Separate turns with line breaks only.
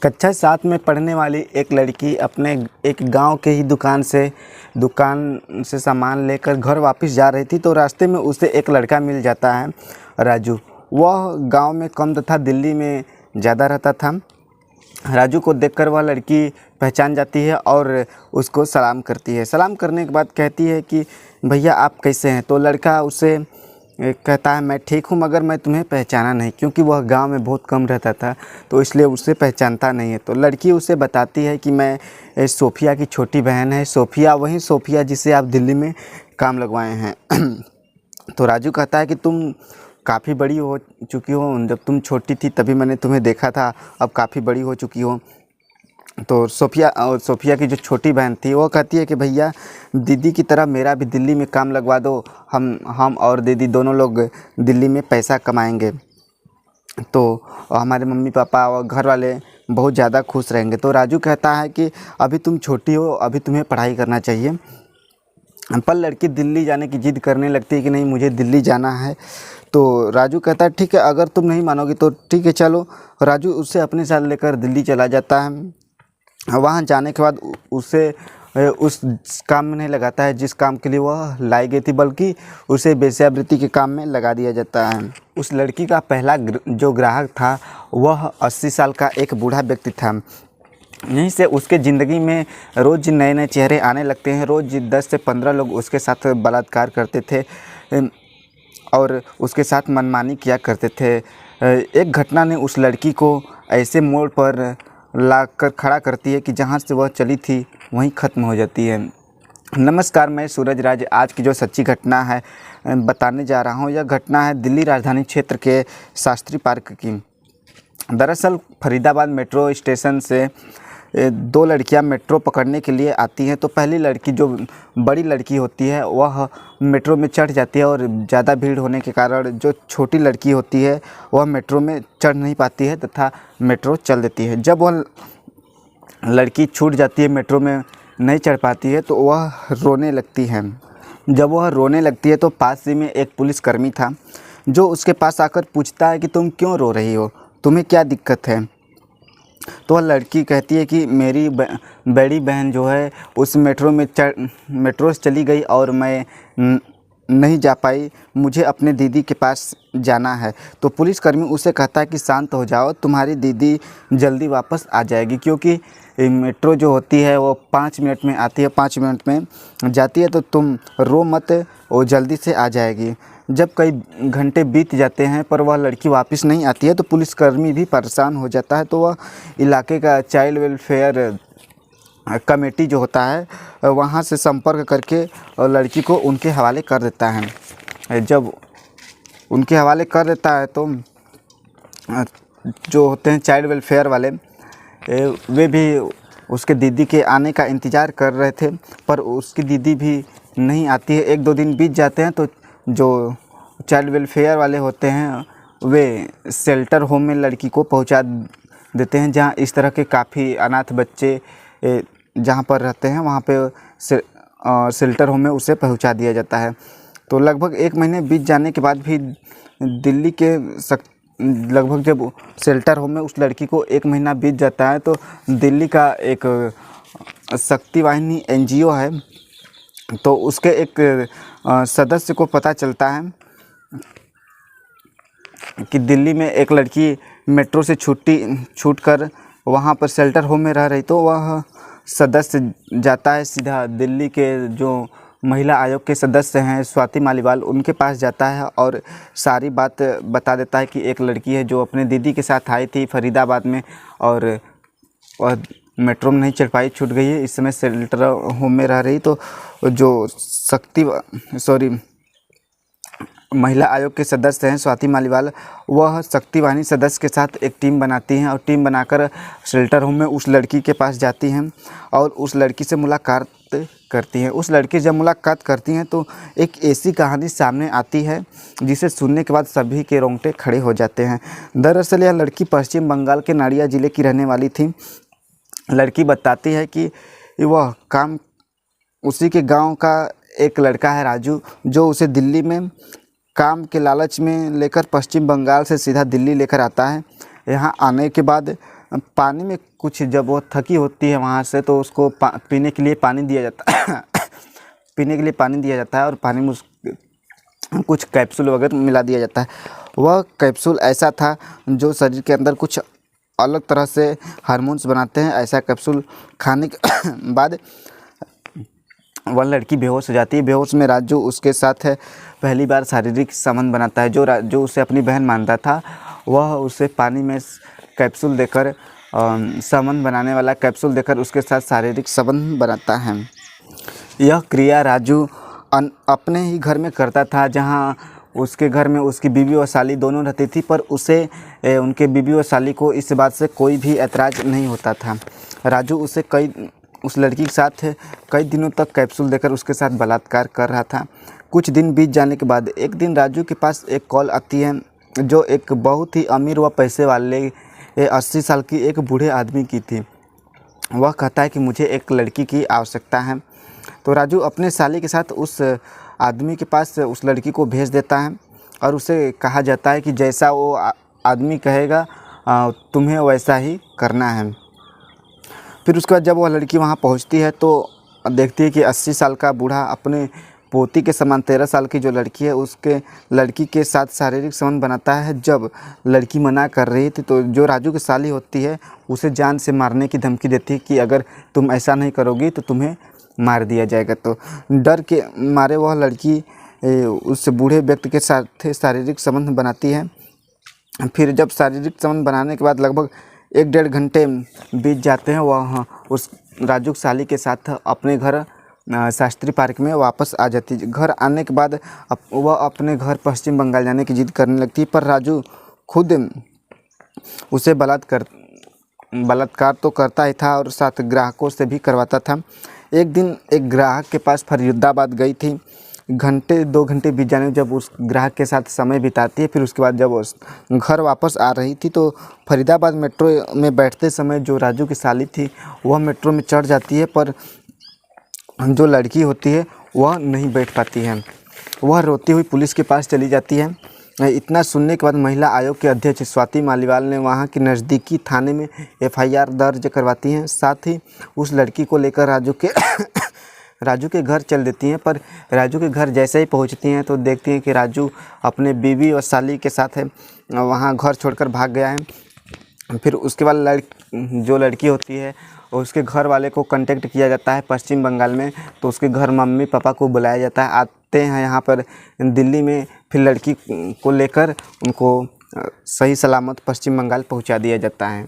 कक्षा 7 में पढ़ने वाली एक लड़की अपने एक गांव के ही दुकान से सामान लेकर घर वापस जा रही थी तो रास्ते में उसे एक लड़का मिल जाता है, राजू। वह गांव में कम तथा दिल्ली में ज़्यादा रहता था। राजू को देखकर वह लड़की पहचान जाती है और उसको सलाम करती है। सलाम करने के बाद कहती है कि भैया आप कैसे हैं। तो लड़का उसे कहता है मैं ठीक हूँ, मगर मैं तुम्हें पहचाना नहीं, क्योंकि वह गांव में बहुत कम रहता था तो इसलिए उसे पहचानता नहीं है। तो लड़की उसे बताती है कि मैं सोफिया की छोटी बहन है, सोफिया, वही सोफिया जिसे आप दिल्ली में काम लगवाए हैं। तो राजू कहता है कि तुम काफ़ी बड़ी हो चुकी हो, जब तुम छोटी थी तभी मैंने तुम्हें देखा था, अब काफ़ी बड़ी हो चुकी हो। तो सोफिया की जो छोटी बहन थी वो कहती है कि भैया दीदी की तरह मेरा भी दिल्ली में काम लगवा दो, हम और दीदी दोनों लोग दिल्ली में पैसा कमाएंगे तो हमारे मम्मी पापा और घर वाले बहुत ज़्यादा खुश रहेंगे। तो राजू कहता है कि अभी तुम छोटी हो, अभी तुम्हें पढ़ाई करना चाहिए। पर लड़की दिल्ली जाने की ज़िद करने लगती है कि नहीं मुझे दिल्ली जाना है। तो राजू कहता है ठीक है, अगर तुम नहीं मानोगी तो ठीक है चलो। राजू उसे अपने साथ लेकर दिल्ली चला जाता है। वहाँ जाने के बाद उसे उस काम में नहीं लगाता है जिस काम के लिए वह लाई गई थी, बल्कि उसे वेश्यावृत्ति के काम में लगा दिया जाता है। उस लड़की का पहला जो ग्राहक था वह 80 साल का एक बूढ़ा व्यक्ति था। यहीं से उसके ज़िंदगी में रोज़ नए नए चेहरे आने लगते हैं। रोज़ 10 से 15 लोग उसके साथ बलात्कार करते थे और उसके साथ मनमानी किया करते थे। एक घटना ने उस लड़की को ऐसे मोड़ पर लाकर खड़ा करती है कि जहाँ से वह चली थी वहीं ख़त्म हो जाती है। नमस्कार, मैं सूरज राज आज की जो सच्ची घटना है बताने जा रहा हूँ। यह घटना है दिल्ली राजधानी क्षेत्र के शास्त्री पार्क की। दरअसल फरीदाबाद मेट्रो स्टेशन से दो लड़कियां मेट्रो पकड़ने के लिए आती हैं। तो पहली लड़की, जो बड़ी लड़की होती है, वह मेट्रो में चढ़ जाती है और ज़्यादा भीड़ होने के कारण जो छोटी लड़की होती है वह मेट्रो में चढ़ नहीं पाती है तथा मेट्रो चल देती है। जब वह लड़की छूट जाती है, मेट्रो में नहीं चढ़ पाती है, तो वह रोने लगती है। जब वह रोने लगती है तो पास ही में एक पुलिसकर्मी था जो उसके पास आकर पूछता है कि तुम क्यों रो रही हो, तुम्हें क्या दिक्कत है। तो वह लड़की कहती है कि मेरी बड़ी बहन जो है उस मेट्रो से चली गई और मैं नहीं जा पाई, मुझे अपने दीदी के पास जाना है। तो पुलिसकर्मी उसे कहता है कि शांत हो जाओ, तुम्हारी दीदी जल्दी वापस आ जाएगी, क्योंकि मेट्रो जो होती है वो 5 मिनट में आती है, 5 मिनट में जाती है, तो तुम रो मत, वो जल्दी से आ जाएगी। जब कई घंटे बीत जाते हैं पर वह लड़की वापस नहीं आती है तो पुलिसकर्मी भी परेशान हो जाता है। तो वह इलाके का चाइल्ड वेलफेयर कमेटी जो होता है वहाँ से संपर्क करके लड़की को उनके हवाले कर देता है। जब उनके हवाले कर देता है तो जो होते हैं चाइल्ड वेलफेयर वाले, वे भी उसके दीदी के आने का इंतज़ार कर रहे थे, पर उसकी दीदी भी नहीं आती है। 1-2 दिन बीत जाते हैं तो जो चाइल्ड वेलफेयर वाले होते हैं वे शेल्टर होम में लड़की को पहुंचा देते हैं, जहां इस तरह के काफ़ी अनाथ बच्चे जहां पर रहते हैं वहां पे शेल्टर होम में उसे पहुंचा दिया जाता है। तो लगभग 1 महीने बीत जाने के बाद भी दिल्ली के लगभग जब शेल्टर होम में उस लड़की को 1 महीना बीत जाता है तो दिल्ली का एक शक्ति वाहिनी NGO है, तो उसके एक सदस्य को पता चलता है कि दिल्ली में एक लड़की मेट्रो से छूटकर वहाँ पर शेल्टर होम में रह रही। तो वह सदस्य जाता है सीधा दिल्ली के जो महिला आयोग के सदस्य हैं स्वाति मालीवाल, उनके पास जाता है और सारी बात बता देता है कि एक लड़की है जो अपने दीदी के साथ आई थी फरीदाबाद में और वह मेट्रो में नहीं चढ़ पाई, छूट गई है, इस समय शेल्टर होम में रह रही। तो जो महिला आयोग के सदस्य हैं स्वाति मालीवाल, वह शक्ति वाहिनी सदस्य के साथ एक टीम बनाती हैं और टीम बनाकर शेल्टर होम में उस लड़की के पास जाती हैं और उस लड़की से मुलाकात करती हैं। उस लड़की जब मुलाकात करती हैं तो एक ऐसी कहानी सामने आती है जिसे सुनने के बाद सभी के रोंगटे खड़े हो जाते हैं। दरअसल यह लड़की पश्चिम बंगाल के नाडिया ज़िले की रहने वाली थी। लड़की बताती है कि वह काम उसी के गांव का एक लड़का है राजू, जो उसे दिल्ली में काम के लालच में लेकर पश्चिम बंगाल से सीधा दिल्ली लेकर आता है। यहाँ आने के बाद पानी में कुछ जब वो थकी होती है वहाँ से तो उसको पीने के लिए पानी दिया जाता है पीने के लिए पानी दिया जाता है और पानी में कुछ कैप्सूल वगैरह मिला दिया जाता है। वह कैप्सूल ऐसा था जो शरीर के अंदर कुछ अलग तरह से हार्मोन्स बनाते हैं। ऐसा कैप्सूल खाने के बाद वह लड़की बेहोश हो जाती है। बेहोश में राजू उसके साथ पहली बार शारीरिक संबंध बनाता है। जो उसे अपनी बहन मानता था वह उसे पानी में कैप्सूल देकर संबंध बनाने वाला कैप्सूल देकर उसके साथ शारीरिक संबंध बनाता है। यह क्रिया राजू अपने ही घर में करता था, जहां उसके घर में उसकी बीवी और साली दोनों रहती थी, पर उसे उनके बीवी और साली को इस बात से कोई भी ऐतराज़ नहीं होता था। राजू उस लड़की के साथ कई दिनों तक कैप्सूल देकर उसके साथ बलात्कार कर रहा था। कुछ दिन बीत जाने के बाद एक दिन राजू के पास एक कॉल आती है जो एक बहुत ही अमीर व पैसे वाले 80 साल की एक बूढ़े आदमी की थी। वह कहता है कि मुझे एक लड़की की आवश्यकता है। तो राजू अपने साली के साथ उस आदमी के पास उस लड़की को भेज देता है और उसे कहा जाता है कि जैसा वो आदमी कहेगा तुम्हें वैसा ही करना है। फिर उसके बाद जब वह लड़की वहाँ पहुँचती है तो देखती है कि 80 साल का बूढ़ा अपने पोती के समान 13 साल की जो लड़की है उसके लड़की के साथ शारीरिक संबंध बनाता है। जब लड़की मना कर रही थी तो जो राजू की साली होती है उसे जान से मारने की धमकी देती है कि अगर तुम ऐसा नहीं करोगी तो तुम्हें मार दिया जाएगा। तो डर के मारे वह लड़की उस बूढ़े व्यक्ति के साथ शारीरिक संबंध बनाती है। फिर जब शारीरिक संबंध बनाने के बाद लगभग 1-1.5 घंटे बीत जाते हैं, वह उस राजू की साली के साथ अपने घर शास्त्री पार्क में वापस आ जाती है। घर आने के बाद वह अपने घर पश्चिम बंगाल जाने की जिद करने लगती है, पर राजू खुद उसे बलात्कार तो करता ही था और साथ ग्राहकों से भी करवाता था। एक दिन एक ग्राहक के पास फरीदाबाद गई थी। 1-2 घंटे बीत जाने जब उस ग्राहक के साथ समय बिताती है, फिर उसके बाद जब उस घर वापस आ रही थी तो फरीदाबाद मेट्रो में बैठते समय जो राजू की साली थी वह मेट्रो में चढ़ जाती है, पर जो लड़की होती है वह नहीं बैठ पाती है। वह रोती हुई पुलिस के पास चली जाती है। इतना सुनने के बाद महिला आयोग के अध्यक्ष स्वाति मालीवाल ने वहां के नज़दीकी थाने में FIR दर्ज करवाती हैं। साथ ही उस लड़की को लेकर राजू के घर चल देती हैं। पर राजू के घर जैसे ही पहुंचती हैं तो देखती हैं कि राजू अपने बीवी और साली के साथ वहां घर छोड़कर भाग गया है। फिर उसके बाद जो लड़की होती है उसके घर वाले को कांटेक्ट किया जाता है पश्चिम बंगाल में, तो उसके घर मम्मी पापा को बुलाया जाता है। आते हैं यहाँ पर दिल्ली में, फिर लड़की को लेकर उनको सही सलामत पश्चिम बंगाल पहुँचा दिया जाता है।